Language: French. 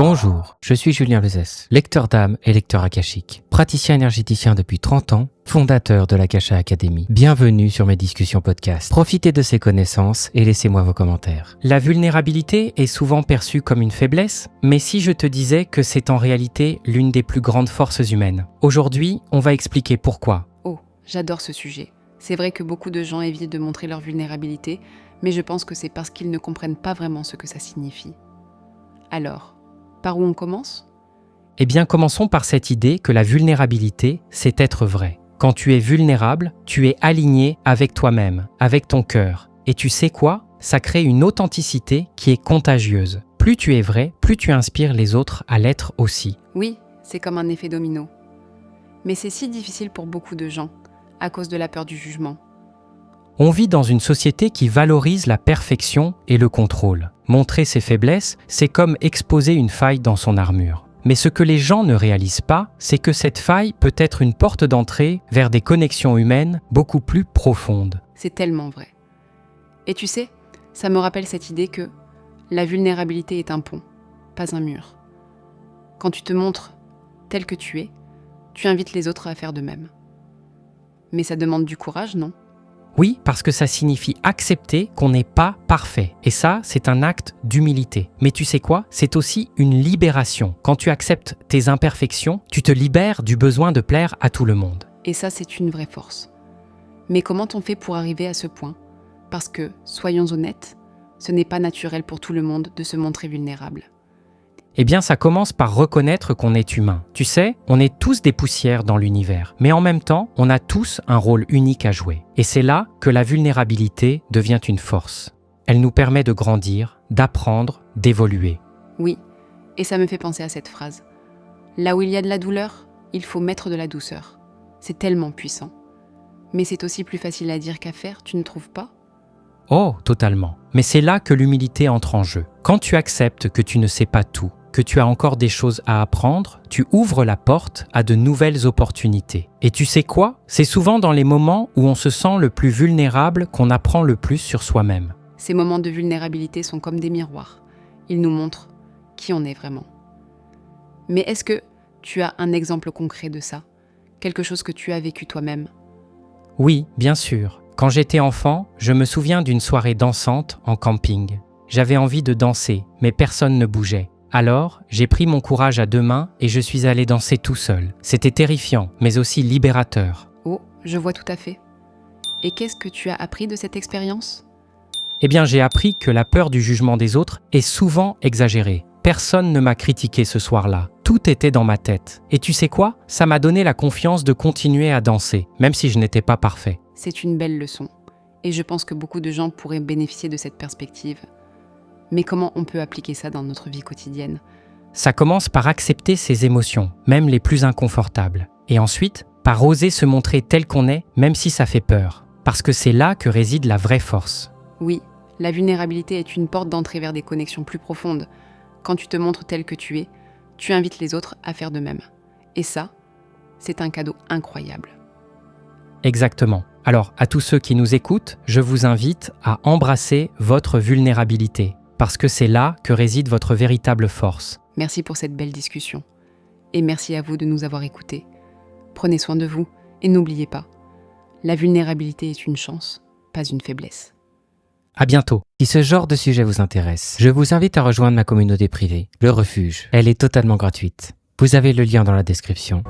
Bonjour, je suis Julien Lezès, lecteur d'âme et lecteur akashique, praticien énergéticien depuis 30 ans, fondateur de l'Akasha Academy. Bienvenue sur mes discussions podcast. Profitez de ces connaissances et laissez-moi vos commentaires. La vulnérabilité est souvent perçue comme une faiblesse, mais si je te disais que c'est en réalité l'une des plus grandes forces humaines? Aujourd'hui, on va expliquer pourquoi. Oh, j'adore ce sujet. C'est vrai que beaucoup de gens évitent de montrer leur vulnérabilité, mais je pense que c'est parce qu'ils ne comprennent pas vraiment ce que ça signifie. Alors, par où on commence ? Eh bien, commençons par cette idée que la vulnérabilité, c'est être vrai. Quand tu es vulnérable, tu es aligné avec toi-même, avec ton cœur. Et tu sais quoi ? Ça crée une authenticité qui est contagieuse. Plus tu es vrai, plus tu inspires les autres à l'être aussi. Oui, c'est comme un effet domino. Mais c'est si difficile pour beaucoup de gens, à cause de la peur du jugement. On vit dans une société qui valorise la perfection et le contrôle. Montrer ses faiblesses, c'est comme exposer une faille dans son armure. Mais ce que les gens ne réalisent pas, c'est que cette faille peut être une porte d'entrée vers des connexions humaines beaucoup plus profondes. C'est tellement vrai. Et tu sais, ça me rappelle cette idée que la vulnérabilité est un pont, pas un mur. Quand tu te montres tel que tu es, tu invites les autres à faire de même. Mais ça demande du courage, non ? Oui, parce que ça signifie accepter qu'on n'est pas parfait. Et ça, c'est un acte d'humilité. Mais tu sais quoi ? C'est aussi une libération. Quand tu acceptes tes imperfections, tu te libères du besoin de plaire à tout le monde. Et ça, c'est une vraie force. Mais comment on fait pour arriver à ce point ? Parce que, soyons honnêtes, ce n'est pas naturel pour tout le monde de se montrer vulnérable. Eh bien, ça commence par reconnaître qu'on est humain. Tu sais, on est tous des poussières dans l'univers, mais en même temps, on a tous un rôle unique à jouer. Et c'est là que la vulnérabilité devient une force. Elle nous permet de grandir, d'apprendre, d'évoluer. Oui, et ça me fait penser à cette phrase. Là où il y a de la douleur, il faut mettre de la douceur. C'est tellement puissant. Mais c'est aussi plus facile à dire qu'à faire, tu ne trouves pas ? Oh, totalement. Mais c'est là que l'humilité entre en jeu. Quand tu acceptes que tu ne sais pas tout, que tu as encore des choses à apprendre, tu ouvres la porte à de nouvelles opportunités. Et tu sais quoi ? C'est souvent dans les moments où on se sent le plus vulnérable qu'on apprend le plus sur soi-même. Ces moments de vulnérabilité sont comme des miroirs. Ils nous montrent qui on est vraiment. Mais est-ce que tu as un exemple concret de ça ? Quelque chose que tu as vécu toi-même ? Oui, bien sûr. Quand j'étais enfant, je me souviens d'une soirée dansante en camping. J'avais envie de danser, mais personne ne bougeait. Alors, j'ai pris mon courage à deux mains et je suis allé danser tout seul. C'était terrifiant, mais aussi libérateur. Oh, je vois tout à fait. Et qu'est-ce que tu as appris de cette expérience ? Eh bien, j'ai appris que la peur du jugement des autres est souvent exagérée. Personne ne m'a critiqué ce soir-là. Tout était dans ma tête. Et tu sais quoi ? Ça m'a donné la confiance de continuer à danser, même si je n'étais pas parfait. C'est une belle leçon. Et je pense que beaucoup de gens pourraient bénéficier de cette perspective. Mais comment on peut appliquer ça dans notre vie quotidienne ? Ça commence par accepter ses émotions, même les plus inconfortables. Et ensuite, par oser se montrer tel qu'on est, même si ça fait peur. Parce que c'est là que réside la vraie force. Oui, la vulnérabilité est une porte d'entrée vers des connexions plus profondes. Quand tu te montres tel que tu es, tu invites les autres à faire de même. Et ça, c'est un cadeau incroyable. Exactement. Alors, à tous ceux qui nous écoutent, je vous invite à embrasser votre vulnérabilité. Parce que c'est là que réside votre véritable force. Merci pour cette belle discussion. Et merci à vous de nous avoir écoutés. Prenez soin de vous et n'oubliez pas, la vulnérabilité est une chance, pas une faiblesse. À bientôt. Si ce genre de sujet vous intéresse, je vous invite à rejoindre ma communauté privée, Le Refuge. Elle est totalement gratuite. Vous avez le lien dans la description.